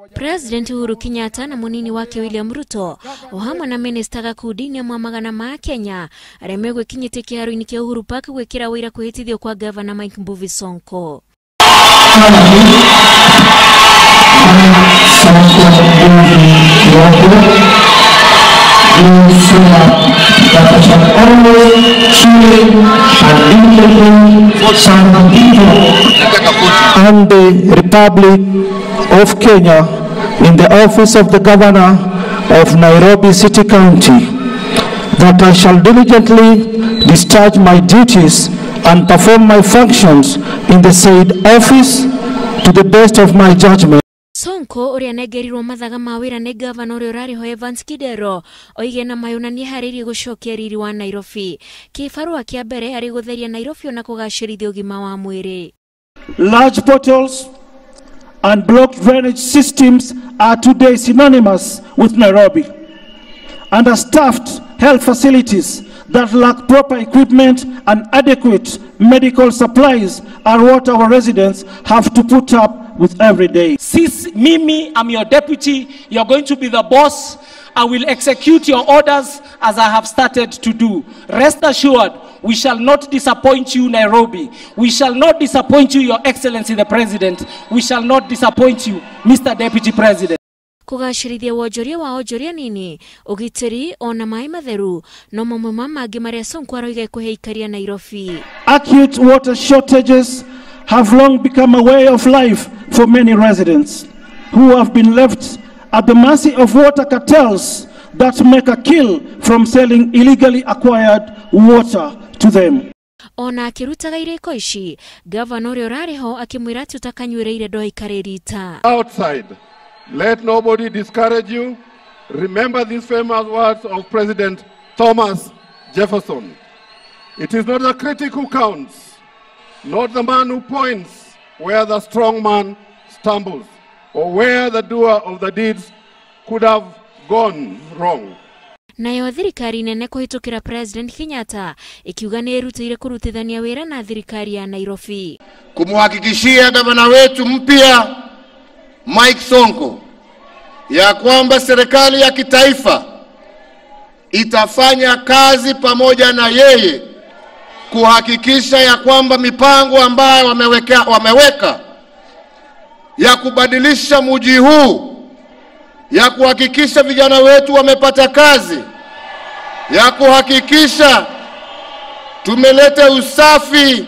President Uhuru Kenyatta na munini wake William Ruto o hamwe na Minister Gakudi Mwamagana ma Kenya aremegwe kinyite kiharu-ini kia Uhuru Park gwikira wira kuhitithio kwa Governor Mike Mbuvi Sonko. And the Republic of Kenya in the office of the Governor of Nairobi City County, that I shall diligently discharge my duties and perform my functions in the said office to the best of my judgment. Sonko uria negerirwo mathaga ma wira ni Governor uria urariho Evans Kidero oige na mayonania hariri gucokia riri wa Nairobi. Kibarua kia mbere ari gutheria Nairobi na kugacirithia ugima wa mwiri. Large potholes and blocked drainage systems are today synonymous with Nairobi. Understaffed health facilities that lack proper equipment and adequate medical supplies are what our residents have to put up with every day. Sis, Mimi, I'm your deputy. You're going to be the boss. I will execute your orders as I have started to do. Rest assured, we shall not disappoint you, Nairobi. We shall not disappoint you, Your Excellency the President. We shall not disappoint you, Mr. Deputy President. Kugacirithia wonjoria wa onjoria nini ugitiri ona mai matheru no mamwe mangi maria Sonko aroiga kuheikaria Nairobi. Acute water shortages have long become a way of life for many residents who have been left at the mercy of water cartels that make a kill from selling illegally acquired water to them. Ona akirutaga ireko ici Governor uria urariho akimwira ati utakanywereire ndoikarerita. Outside, let nobody discourage you. Remember these famous words of President Thomas Jefferson. It is not the critic who counts, not the man who points where the strong man stumbles, or where the doer of the deeds could have gone wrong. Nayo thirikari nene kuhitukira President Kenyatta ikiuga ni irutire kurutithania wira na thirikari ya Nairobi. Kumhakikishia gavana wetu mpya Mike Sonko ya kwamba serikali ya kitaifa itafanya kazi pamoja na yeye kuhakikisha ya kwamba mipango ambayo wameweka ya kubadilisha mji huu, ya kuhakikisha vijana wetu wamepata kazi, ya kuhakikisha tumeleta usafi,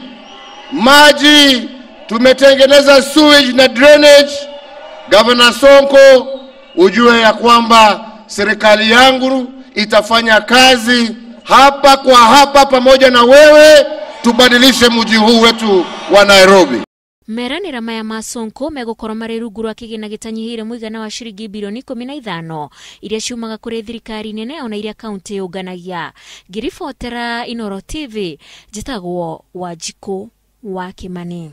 maji, tumetengeneza sewage na drainage. Governor Sonko, ujue ya kwamba serikali yangu itafanya kazi hapa kwa hapa pamoja na wewe tubadilishe mji huu wetu wa Nairobi. Meranira maya ma Sonko megukora mari rungu rwa kigina gitanyihire muigana wa shiringi bilioni 15 iria ciumaga kuri thirikari nene ona iria kaunti yunganagia. Ngiribotera Inooro TV njitagwo Wanjiku wa Kimani.